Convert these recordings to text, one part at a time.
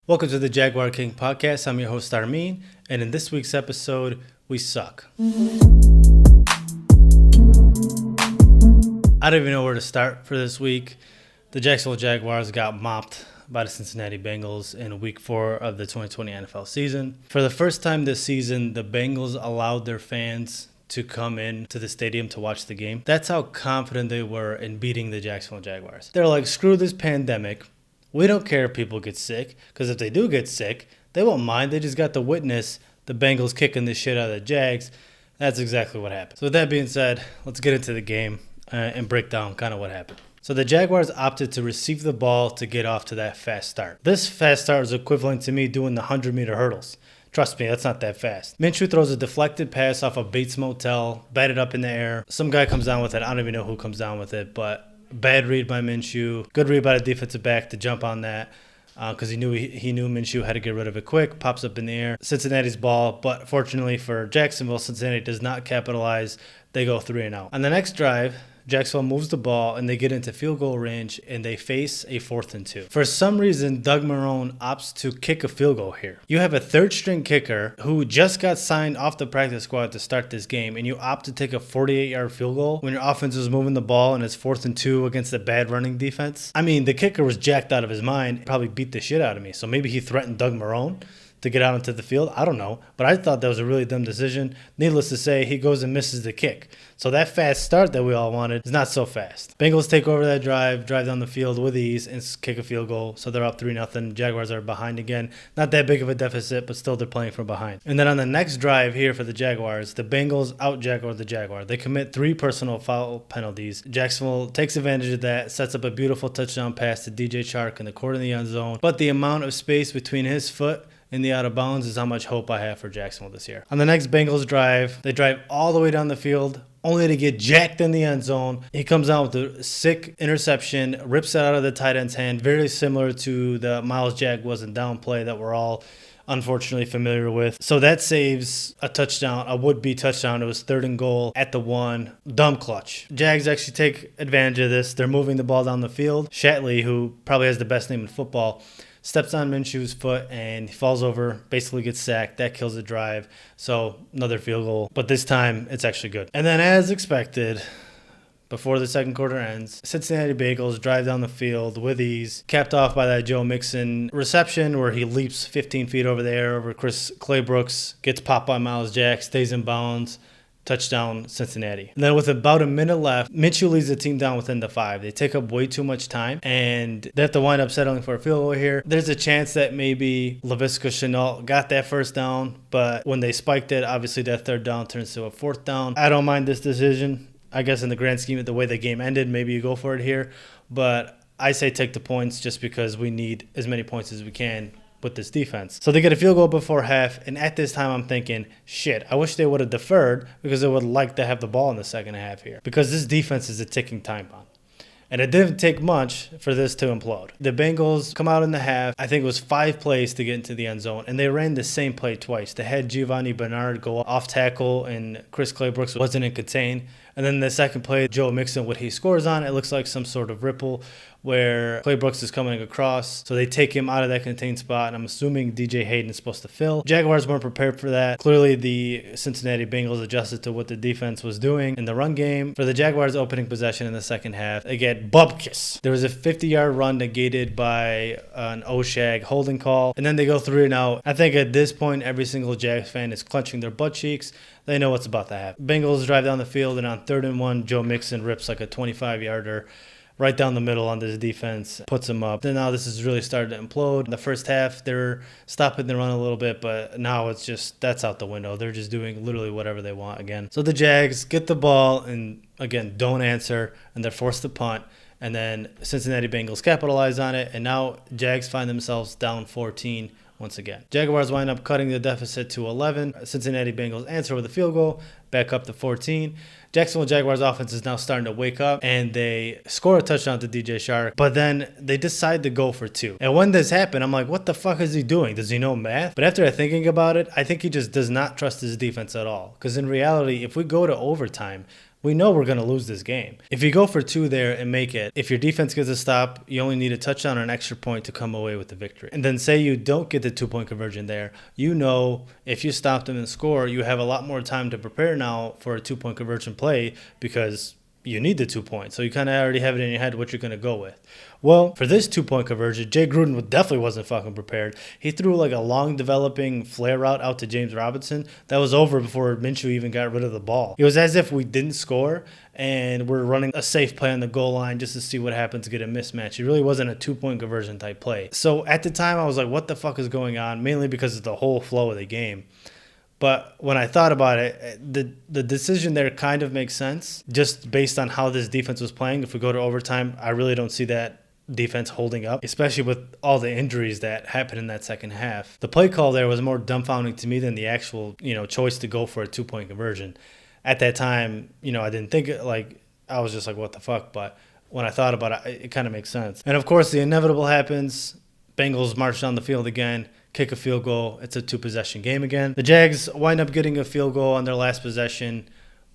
Welcome to the JaguarKing podcast. I'm your host, Armin, and in this week's episode, we suck. I don't even know where to start for this week. The Jacksonville Jaguars got mopped by the Cincinnati Bengals in Week 4 of the 2020 NFL season. For the first time this season, the Bengals allowed their fans to come in to the stadium to watch the game. That's how confident they were in beating the Jacksonville Jaguars. They're like, screw this pandemic. We don't care if people get sick, because if they do get sick, they won't mind. They just got to witness the Bengals kicking the shit out of the Jags. That's exactly what happened. So with that being said, let's get into the game and break down kind of what happened. So the Jaguars opted to receive the ball to get off to that fast start. This fast start is equivalent to me doing the 100-meter hurdles. Trust me, that's not that fast. Minshew throws a deflected pass off of Bates Motel, batted up in the air. Some guy comes down with it. I don't even know who comes down with it, but bad read by Minshew. Good read by the defensive back to jump on that because he knew Minshew had to get rid of it quick. Pops up in the air. Cincinnati's ball, but fortunately for Jacksonville, Cincinnati does not capitalize. They go 3-and-out. On the next drive, Jacksonville moves the ball, and they get into field goal range, and they face a 4th and 2. For some reason, Doug Marrone opts to kick a field goal here. You have a third-string kicker who just got signed off the practice squad to start this game, and you opt to take a 48-yard field goal when your offense is moving the ball and it's 4th and 2 against a bad running defense. I mean, the kicker was jacked out of his mind, probably beat the shit out of me, so maybe he threatened Doug Marrone to get out into the field. I don't know, but I thought that was a really dumb decision. Needless to say, he goes and misses the kick. So that fast start that we all wanted is not so fast. Bengals take over that drive down the field with ease, and kick a field goal. So they're up 3-0. Jaguars are behind again. Not that big of a deficit, but still they're playing from behind. And then on the next drive here for the Jaguars, the Bengals out-Jaguar the Jaguar. They commit 3 personal foul penalties. Jacksonville takes advantage of that, sets up a beautiful touchdown pass to DJ Chark in the corner of the end zone. But the amount of space between his foot in the out of bounds is how much hope I have for Jacksonville this year. On the next Bengals drive, they drive all the way down the field, only to get jacked in the end zone. He comes out with a sick interception, rips it out of the tight end's hand, very similar to the Miles Jack wasn't down play that we're all unfortunately familiar with. So that saves a touchdown, a would-be touchdown. It was 3rd and goal at the 1. Dumb clutch. Jags actually take advantage of this. They're moving the ball down the field. Shatley, who probably has the best name in football, steps on Minshew's foot and he falls over, basically gets sacked. That kills the drive. So another field goal, but this time it's actually good. And then as expected, before the second quarter ends, Cincinnati Bengals drive down the field with ease, capped off by that Joe Mixon reception where he leaps 15 feet over the air over Chris Claybrooks, gets popped by Miles Jack, stays in bounds. Touchdown, Cincinnati. And then with about a minute left, Minshew leads the team down within the 5. They take up way too much time, and they have to wind up settling for a field goal here. There's a chance that maybe Laviska Shenault got that first down, but when they spiked it, obviously that 3rd down turns to a 4th down. I don't mind this decision. I guess in the grand scheme of the way the game ended, maybe you go for it here. But I say take the points just because we need as many points as we can with this defense. So they get a field goal before half, and at this time I'm thinking, shit, I wish they would have deferred because they would like to have the ball in the second half here because this defense is a ticking time bomb. And it didn't take much for this to implode. The Bengals come out in the half. I think it was 5 plays to get into the end zone, and they ran the same play twice. They had Giovanni Bernard go off tackle, and Chris Claybrooks wasn't in contain. And then the second play, Joe Mixon, what he scores on, it looks like some sort of ripple where Claybrooks is coming across. So they take him out of that contained spot, and I'm assuming DJ Hayden is supposed to fill. Jaguars weren't prepared for that. Clearly, the Cincinnati Bengals adjusted to what the defense was doing in the run game. For the Jaguars' opening possession in the second half, they get bupkis. There was a 50-yard run negated by an Oshag holding call, and then they go 3-and-out. I think at this point, every single Jags fan is clenching their butt cheeks. They know what's about to happen. Bengals drive down the field, and on 3rd and 1, Joe Mixon rips like a 25-yarder right down the middle on this defense, puts them up. Then now this is really starting to implode. In the first half, they're stopping the run a little bit, but now it's just, that's out the window. They're just doing literally whatever they want again. So the Jags get the ball and, again, don't answer, and they're forced to punt. And then Cincinnati Bengals capitalize on it, and now Jags find themselves down 14 once again. Jaguars wind up cutting the deficit to 11. Cincinnati Bengals answer with a field goal, back up to 14. Jacksonville Jaguars offense is now starting to wake up, and they score a touchdown to DJ Chark, but then they decide to go for 2. And when this happened, I'm like, what the fuck is he doing? Does he know math? But after thinking about it, I think he just does not trust his defense at all. Because in reality, if we go to overtime, we know we're going to lose this game. If you go for 2 there and make it, if your defense gets a stop, you only need a touchdown or an extra point to come away with the victory. And then say you don't get the 2-point conversion there, you know if you stop them and score, you have a lot more time to prepare now for a 2-point conversion play because you need the 2 points. So you kind of already have it in your head what you're going to go with. Well, for this 2-point conversion, Jay Gruden definitely wasn't fucking prepared. He threw like a long developing flare route out to James Robinson that was over before Minshew even got rid of the ball. It was as if we didn't score and we're running a safe play on the goal line just to see what happens to get a mismatch. It really wasn't a 2-point conversion type play. So at the time I was like, what the fuck is going on? Mainly because of the whole flow of the game. But when I thought about it, the decision there kind of makes sense just based on how this defense was playing. If we go to overtime, I really don't see that defense holding up, especially with all the injuries that happened in that second half. The play call there was more dumbfounding to me than the actual, choice to go for a 2-point conversion. At that time, I didn't think it, I was just like, what the fuck? But when I thought about it, it kind of makes sense. And of course, the inevitable happens. Bengals march down the field again, kick a field goal. It's a 2-possession game again. The Jags wind up getting a field goal on their last possession,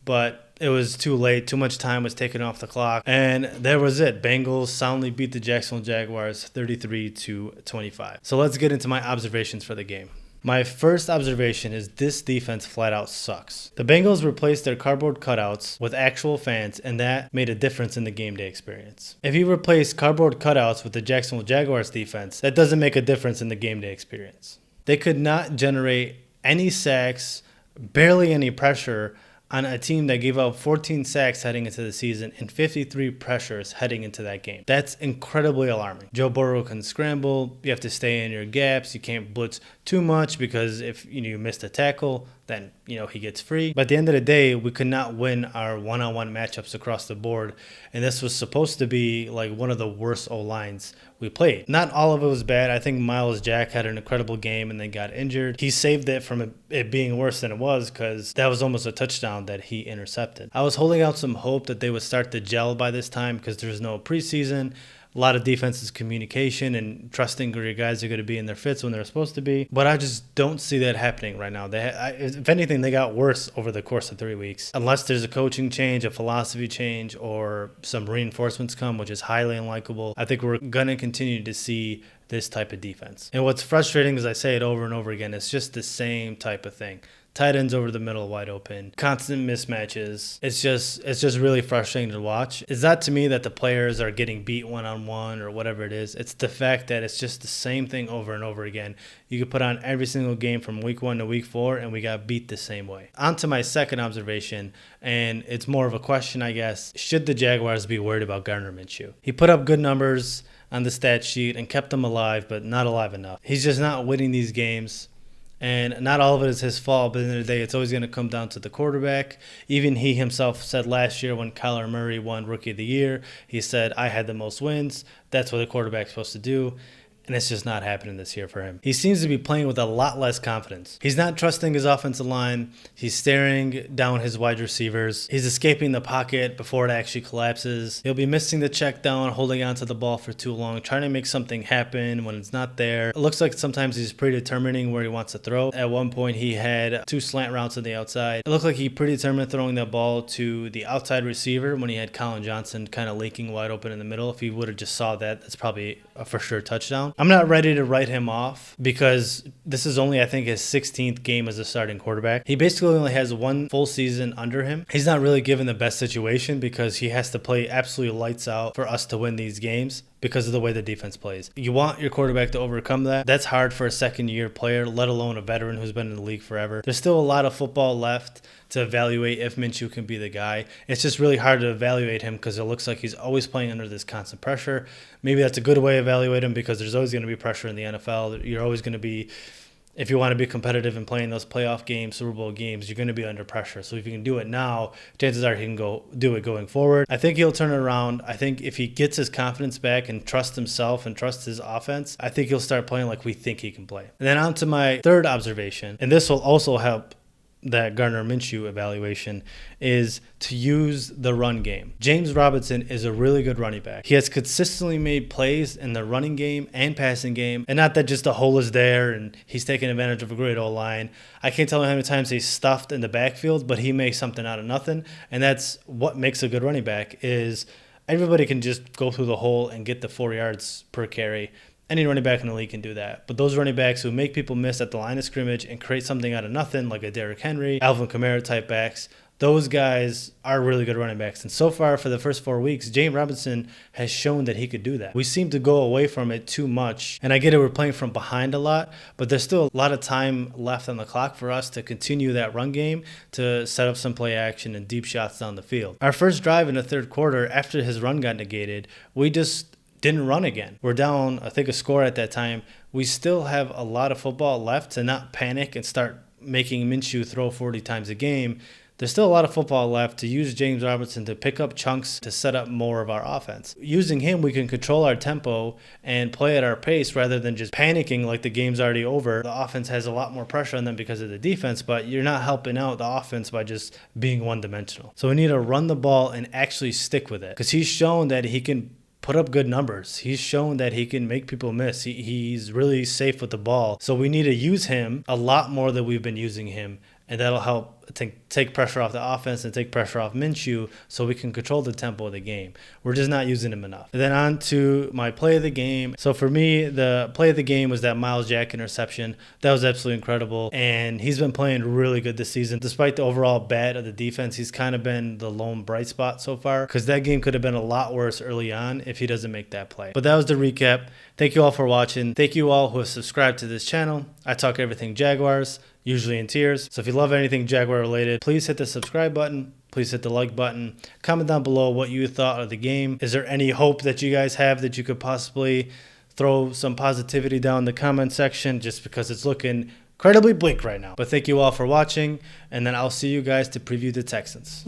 but it was too late. Too much time was taken off the clock. And there was it. Bengals soundly beat the Jacksonville Jaguars 33-25. So let's get into my observations for the game. My first observation is this defense flat out sucks. The Bengals replaced their cardboard cutouts with actual fans, and that made a difference in the game day experience. If you replace cardboard cutouts with the Jacksonville Jaguars defense, that doesn't make a difference in the game day experience. They could not generate any sacks, barely any pressure on a team that gave up 14 sacks heading into the season and 53 pressures heading into that game. That's incredibly alarming. Joe Burrow can scramble. You have to stay in your gaps. You can't blitz too much because if you missed a tackle, then he gets free. But at the end of the day, we could not win our one-on-one matchups across the board, and this was supposed to be like one of the worst O-lines we played. Not all of it was bad. I think Myles Jack had an incredible game and then got injured. He saved it from it being worse than it was because that was almost a touchdown that he intercepted. I was holding out some hope that they would start to gel by this time because there's no preseason. A lot of defense is communication and trusting where your guys are going to be in their fits when they're supposed to be. But I just don't see that happening right now. If anything, they got worse over the course of 3 weeks. Unless there's a coaching change, a philosophy change, or some reinforcements come, which is highly unlikable, I think we're going to continue to see this type of defense. And what's frustrating, as I say it over and over again, it's just the same type of thing. Tight ends over the middle wide open, constant mismatches. It's just really frustrating to watch. It's not to me that the players are getting beat one-on-one or whatever it is. It's the fact that it's just the same thing over and over again. You could put on every single game from week 1 to week 4, and we got beat the same way. On to my second observation, and it's more of a question, I guess. Should the Jaguars be worried about Gardner Minshew? He put up good numbers on the stat sheet and kept them alive, but not alive enough. He's just not winning these games. And not all of it is his fault, but at the end of the day, it's always going to come down to the quarterback. Even he himself said last year when Kyler Murray won Rookie of the Year, he said, I had the most wins. That's what a quarterback's supposed to do. And it's just not happening this year for him. He seems to be playing with a lot less confidence. He's not trusting his offensive line. He's staring down his wide receivers. He's escaping the pocket before it actually collapses. He'll be missing the check down, holding onto the ball for too long, trying to make something happen when it's not there. It looks like sometimes he's predetermining where he wants to throw. At one point, he had 2 slant routes on the outside. It looked like he predetermined throwing that ball to the outside receiver when he had Colin Johnson kind of leaking wide open in the middle. If he would have just saw that, that's probably a for sure touchdown. I'm not ready to write him off because this is only, I think, his 16th game as a starting quarterback. He basically only has 1 full season under him. He's not really given the best situation because he has to play absolutely lights out for us to win these games because of the way the defense plays. You want your quarterback to overcome that. That's hard for a second-year player, let alone a veteran who's been in the league forever. There's still a lot of football left to evaluate if Minshew can be the guy. It's just really hard to evaluate him because it looks like he's always playing under this constant pressure. Maybe that's a good way to evaluate him because there's always going to be pressure in the NFL. You're always going to be, if you want to be competitive and playing those playoff games, Super Bowl games, you're going to be under pressure. So if you can do it now, chances are he can go do it going forward. I think he'll turn it around. I think if he gets his confidence back and trusts himself and trusts his offense, I think he'll start playing like we think he can play. And then on to my third observation, and this will also help that Gardner Minshew evaluation is to use the run game. James Robinson is a really good running back. He has consistently made plays in the running game and passing game, and not that just the hole is there and he's taking advantage of a great O-line. I can't tell you how many times he's stuffed in the backfield, but he makes something out of nothing, and that's what makes a good running back. Is everybody can just go through the hole and get the 4 yards per carry. Any running back in the league can do that. But those running backs who make people miss at the line of scrimmage and create something out of nothing, like a Derrick Henry, Alvin Kamara type backs, those guys are really good running backs. And so far for the first 4 weeks, James Robinson has shown that he could do that. We seem to go away from it too much. And I get it, we're playing from behind a lot, but there's still a lot of time left on the clock for us to continue that run game, to set up some play action and deep shots down the field. Our first drive in the third quarter, after his run got negated, we just didn't run again. We're down, I think, a score at that time. We still have a lot of football left to not panic and start making Minshew throw 40 times a game. There's still a lot of football left to use James Robinson to pick up chunks to set up more of our offense. Using him, we can control our tempo and play at our pace rather than just panicking like the game's already over. The offense has a lot more pressure on them because of the defense, but you're not helping out the offense by just being one-dimensional. So we need to run the ball and actually stick with it, because he's shown that he can put up good numbers. He's shown that he can make people miss. He's really safe with the ball. So we need to use him a lot more than we've been using him. And that'll help take pressure off the offense and take pressure off Minshew so we can control the tempo of the game. We're just not using him enough. And then on to my play of the game. So for me, the play of the game was that Myles Jack interception. That was absolutely incredible. And he's been playing really good this season. Despite the overall bad of the defense, he's kind of been the lone bright spot so far, because that game could have been a lot worse early on if he doesn't make that play. But that was the recap. Thank you all for watching. Thank you all who have subscribed to this channel. I talk everything Jaguars, usually in tiers. So if you love anything Jaguar related, please hit the subscribe button. Please hit the like button. Comment down below what you thought of the game. Is there any hope that you guys have that you could possibly throw some positivity down in the comment section, just because it's looking incredibly bleak right now? But thank you all for watching, and then I'll see you guys to preview the Texans.